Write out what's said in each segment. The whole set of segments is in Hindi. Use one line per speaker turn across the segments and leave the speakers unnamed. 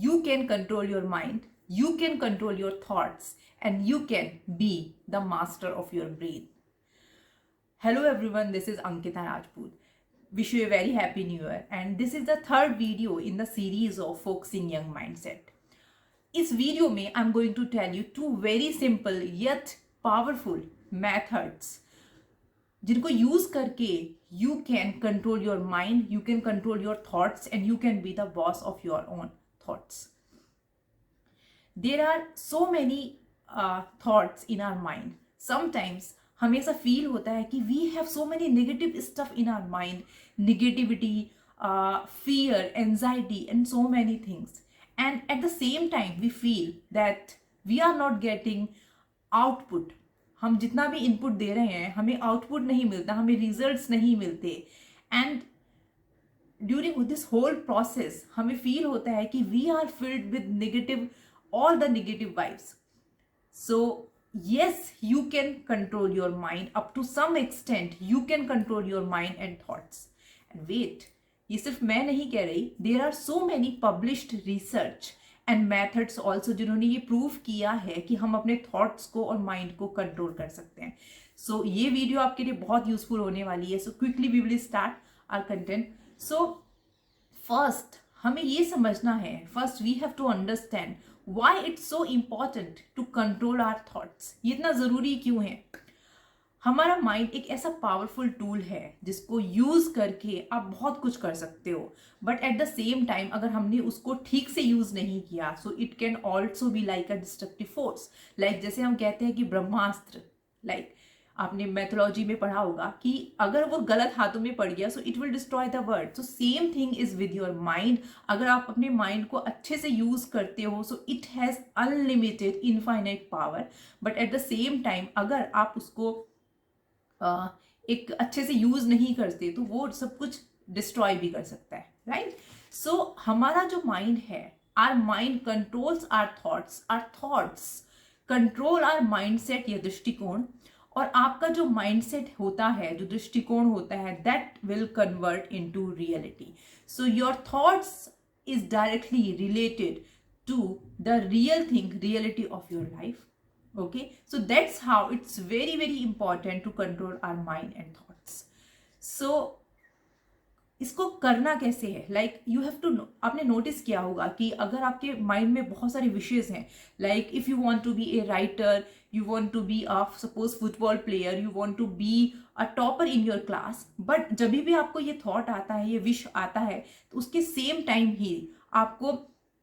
you can control your mind, you can control your thoughts, and you can be the master of your brain. Hello everyone, this is Ankita Rajput. Wish you a very happy new year, and this is the third video in the series of Focusing Young Mindset. इस वीडियो में I am going to tell you two very simple yet powerful methods जिनको यूज करके you can control your mind, you can control your thoughts and you can be the boss of your own thoughts. There are so many thoughts in our mind. Sometimes हमें ऐसा फील होता है कि we have so many negative stuff in our mind, negativity, fear, anxiety, and so many things. And at the same time we feel that we are not getting output. हम जितना भी इनपुट दे रहे हैं हमें आउटपुट नहीं मिलता, हमें रिजल्ट्स नहीं मिलते. And during this whole process हमें फील होता है कि we are filled with negative, all the negative vibes. So yes, you can control your mind up to some extent. You can control your mind and thoughts. And wait, ये सिर्फ मैं नहीं कह रही. There are so many published research and methods also जिन्होंने ये प्रूव किया है कि हम अपने थॉट्स को और माइंड को कंट्रोल कर सकते हैं. सो ये वीडियो आपके लिए बहुत यूजफुल होने वाली है. So quickly we will start our content. So first हमें ये समझना है, first we have to understand why it's so important to control our thoughts. ये इतना ज़रूरी क्यों है? हमारा माइंड एक ऐसा पावरफुल टूल है जिसको यूज़ करके आप बहुत कुछ कर सकते हो, but at the same time अगर हमने उसको ठीक से यूज़ नहीं किया so it can also be like a destructive force. Like जैसे हम कहते हैं कि ब्रह्मास्त्र, लाइक आपने मैथोलॉजी में पढ़ा होगा कि अगर वो गलत हाथों में पड़ गया so it will destroy the world. So same thing is with your mind. अगर आप अपने माइंड को अच्छे से यूज करते हो so it has unlimited infinite power, but at the same time अगर आप उसको एक अच्छे से यूज नहीं करते तो वो सब कुछ डिस्ट्रॉय भी कर सकता है, राइट? सो हमारा जो माइंड है, our mind controls our thoughts control our mindset या दृष्टिकोण. और आपका जो माइंडसेट होता है, जो दृष्टिकोण होता है, that will convert into reality. So your thoughts is directly related to the real thing, reality of your life. Okay, so that's how it's very very important to control our mind and thoughts. So इसको करना कैसे है? Like you have to know. आपने नोटिस किया होगा कि अगर आपके माइंड में बहुत सारे विशेष हैं, like if you want to be a writer, you want to be a suppose football player, you want to be a topper in your class, but जब भी आपको ये थॉट आता है, ये विश आता है, तो उसके सेम टाइम ही आपको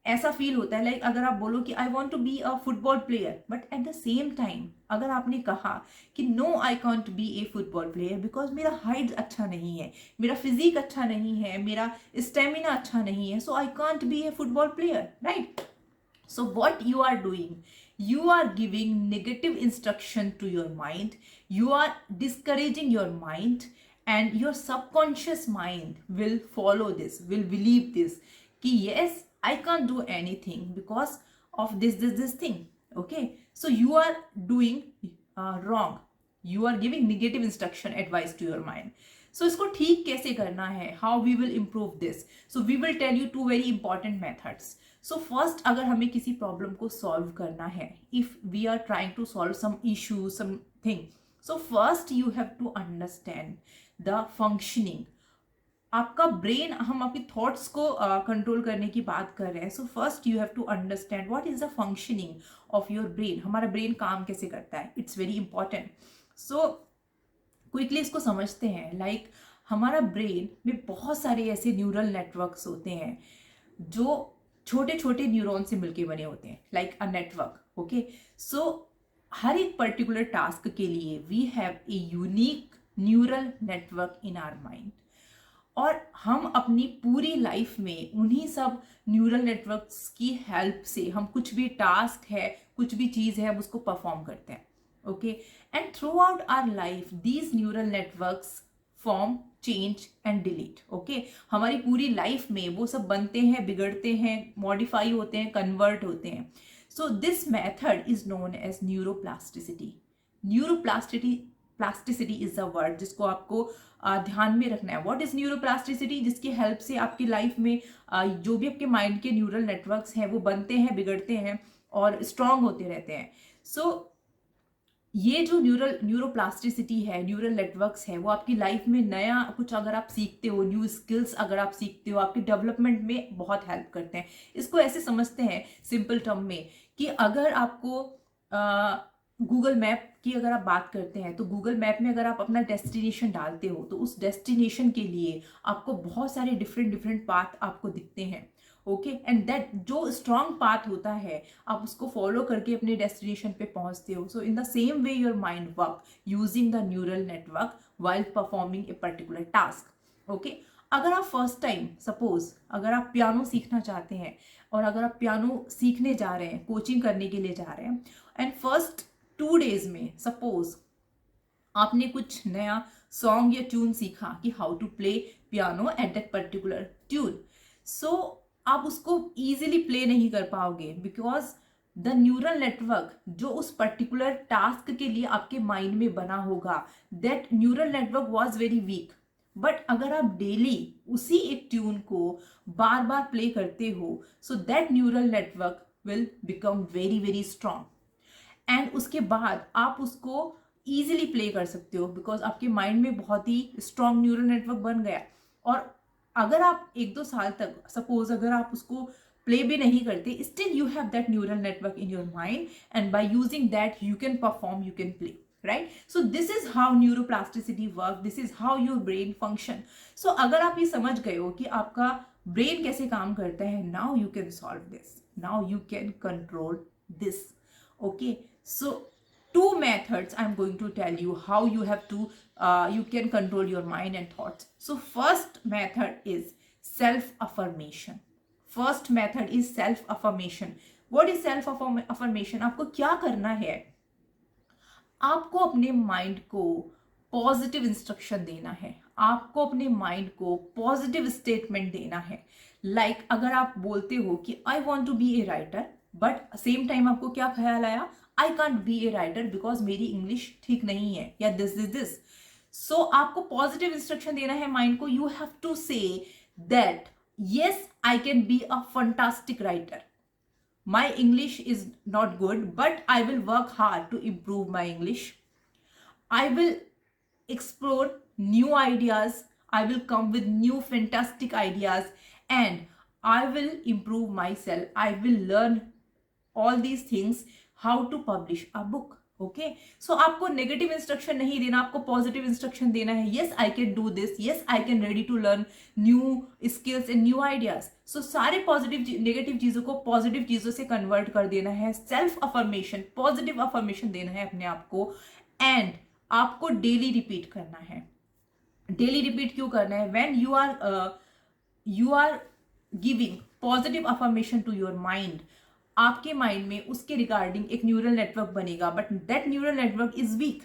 ऐसा फील होता है लाइक अगर आप बोलो कि I want to be a football player, but at the same time अगर आपने कहा कि no I can't be a football player because मेरा हाइट अच्छा नहीं है, मेरा फिजिक अच्छा नहीं है, मेरा स्टेमिना अच्छा नहीं है, so I can't be a football player, right? So what you are doing, you are giving negative instruction to your mind, you are discouraging your mind, and your subconscious mind will follow this, will believe this ki yes, I can't do anything because of this thing. Okay, so you are doing wrong, you are giving negative instruction, advice to your mind. So इसको ठीक कैसे करना है, how we will improve this? So we will tell you two very important methods. So first, अगर हमें किसी प्रॉब्लम को सॉल्व करना है, if we are trying to solve some issue, something, so first you have to understand the functioning. आपका ब्रेन, हम आपकी थॉट्स को कंट्रोल करने की बात कर रहे हैं. So first you have to understand what is the functioning of your brain. हमारा ब्रेन काम कैसे करता है, it's very important. So quickly इसको समझते हैं. लाइक हमारा ब्रेन में बहुत सारे ऐसे न्यूरल नेटवर्क्स होते हैं जो छोटे छोटे न्यूरॉन से मिलके बने होते हैं, like a network. Okay, so हर एक पर्टिकुलर टास्क के लिए we have a unique neural network in our mind, और हम अपनी पूरी लाइफ में उन्हीं सब न्यूरल नेटवर्क्स की हेल्प से हम कुछ भी टास्क है, कुछ भी चीज़ है, हम उसको परफॉर्म करते हैं. Okay, and throughout our life these neural networks form, change and delete. Okay, हमारी पूरी लाइफ में वो सब बनते हैं, बिगड़ते हैं, मॉडिफाई होते हैं, कन्वर्ट होते हैं. So this method is known as neuroplasticity. Neuroplasticity plasticity is the word जिसको आपको ध्यान में रखना है. What is neuroplasticity? जिसकी हेल्प से आपकी लाइफ में जो भी आपके माइंड के न्यूरल नेटवर्क्स हैं वो बनते हैं, बिगड़ते हैं और स्ट्रांग होते रहते हैं. सो ये जो न्यूरोप्लास्टिसिटी है, न्यूरल नेटवर्क्स है, वो आपकी लाइफ में नया कुछ अगर आप सीखते हो, न्यू स्किल्स अगर आप सीखते हो, आपके डेवलपमेंट में बहुत हेल्प करते हैं. इसको ऐसे समझते हैं सिंपल टर्म में कि अगर आपको गूगल मैप की अगर आप बात करते हैं तो गूगल मैप में अगर आप अपना डेस्टिनेशन डालते हो तो उस डेस्टिनेशन के लिए आपको बहुत सारे डिफरेंट पाथ आपको दिखते हैं. ओके, एंड दैट जो स्ट्रॉन्ग पाथ होता है आप उसको फॉलो करके अपने डेस्टिनेशन पे पहुंचते हो. So in the same way your mind work using the neural network while performing a particular task. Okay, अगर आप फर्स्ट टाइम सपोज अगर आप पियानो सीखना चाहते हैं और अगर आप पियानो सीखने जा रहे हैं, कोचिंग करने के लिए जा रहे हैं, एंड फर्स्ट 2 days में सपोज आपने कुछ नया सॉन्ग या ट्यून सीखा कि how to play piano at that particular tune. So आप उसको इजीली प्ले नहीं कर पाओगे बिकॉज द न्यूरल नेटवर्क जो उस पर्टिकुलर टास्क के लिए आपके माइंड में बना होगा, that neural network was very weak. But अगर आप डेली उसी एक ट्यून को बार बार प्ले करते हो, so that neural network will become very very strong. And उसके बाद आप उसको ईजिली प्ले कर सकते हो बिकॉज आपके माइंड में बहुत ही स्ट्रांग न्यूरल नेटवर्क बन गया. और अगर आप 1-2 साल तक सपोज अगर आप उसको प्ले भी नहीं करते, still you have that neural network in your mind and by using that you can perform, you can play, right. So this is how neuroplasticity work, this is how your brain function. So अगर आप ये समझ गए हो कि आपका ब्रेन कैसे काम करता है, now you can solve this, now you can control this. Okay, so 2 methods I'm going to tell you how you have to you can control your mind and thoughts. So first method is self affirmation. First method is self affirmation. What is self affirmation? आपको क्या करना है? आपको अपने माइंड को पॉजिटिव इंस्ट्रक्शन देना है, आपको अपने माइंड को पॉजिटिव स्टेटमेंट देना है. लाइक अगर आप बोलते हो कि I want to be a writer, but same time आपको क्या ख्याल आया, I can't be a writer because मेरी इंग्लिश ठीक नहीं है, या दिस. सो आपको पॉजिटिव इंस्ट्रक्शन देना है माइंड को. You have to say that yes, I can be a fantastic writer. My English is not good, but I will work hard to improve my English. I will explore new ideas. I will come with new fantastic ideas, and I will improve myself. I will learn all these things, how to publish a book. Okay, so आपको नेगेटिव इंस्ट्रक्शन नहीं देना, आपको पॉजिटिव इंस्ट्रक्शन देना है. Yes I can do this, yes I can ready to learn new skills and new ideas. So सारे पॉजिटिव नेगेटिव चीजों को पॉजिटिव चीजों से कन्वर्ट कर देना है. सेल्फ अफर्मेशन, पॉजिटिव अफर्मेशन देना है अपने आप को, एंड आपको डेली रिपीट करना है. डेली रिपीट क्यों करना है? When you are giving positive affirmation to your mind, आपके माइंड में उसके रिगार्डिंग एक न्यूरल नेटवर्क बनेगा, but that neural network is weak.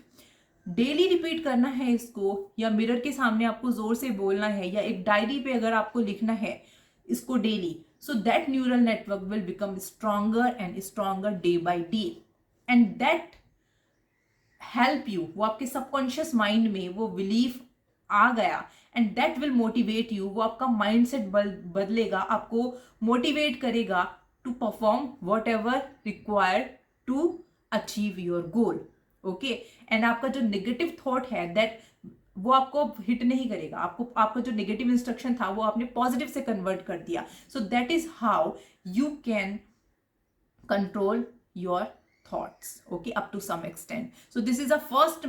Daily repeat करना है इसको, या मिरर के सामने आपको जोर से बोलना है, या एक डायरी पे अगर आपको लिखना है इसको daily. So that neural network will become stronger and stronger day by day, and that help you. वो आपके सबकॉन्शियस माइंड में वो बिलीफ आ गया, and that will motivate you. वो आपका माइंडसेट बदलेगा, आपको मोटिवेट करेगा to perform whatever required to achieve your goal. Okay, and आपका जो नेगेटिव थॉट है दैट वो आपको हिट नहीं करेगा. आपका जो नेगेटिव इंस्ट्रक्शन था वो आपने पॉजिटिव से कन्वर्ट कर दिया. So that is how you can control your thoughts. Okay, up to some extent. So this is a first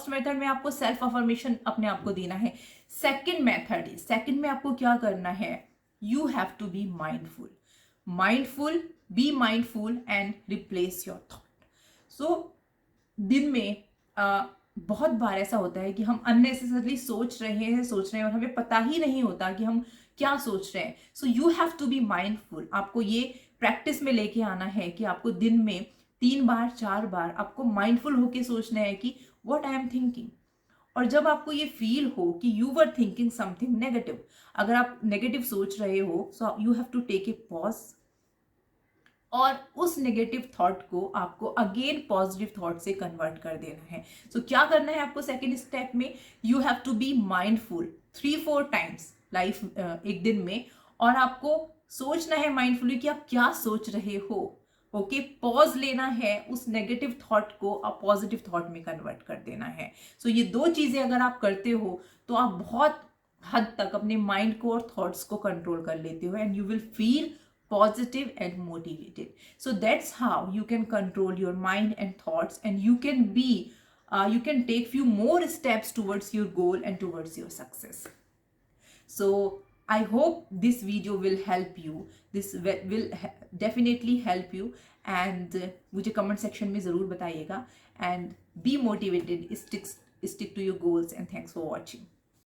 method में आपको सेल्फ अफर्मेशन अपने आप को देना है. सेकेंड में आपको क्या करना है? You have to be mindful. be mindful and replace your thought. So दिन में बहुत बार ऐसा होता है कि हम unnecessarily सोच रहे हैं और हमें पता ही नहीं होता कि हम क्या सोच रहे हैं. So you have to be mindful. आपको ये प्रैक्टिस में लेके आना है कि आपको दिन में 3 बार 4 बार आपको माइंडफुल होके सोचना है कि what I am thinking. और जब आपको ये फील हो कि you were thinking something negative, अगर आप नेगेटिव सोच रहे हो, so you have to take a pause, और उस नेगेटिव थॉट को आपको अगेन पॉजिटिव थॉट से कन्वर्ट कर देना है. सो क्या करना है आपको सेकेंड स्टेप में? You have to be mindful 3-4 times life एक दिन में, और आपको सोचना है माइंडफुली कि आप क्या सोच रहे हो. ओके, पॉज लेना है, उस नेगेटिव थॉट को आप पॉजिटिव थॉट में कन्वर्ट कर देना है. सो ये दो चीजें अगर आप करते हो तो आप बहुत हद तक अपने माइंड को और थॉट्स को कंट्रोल कर लेते हो, and you will feel positive and motivated. So that's how you can control your mind and thoughts, and you can be you can take few more steps towards your goal and towards your success. So I hope this video will help you. This will definitely help you, and मुझे comment section में ज़रूर बताइएगा, and be motivated, stick to your goals, and thanks for watching.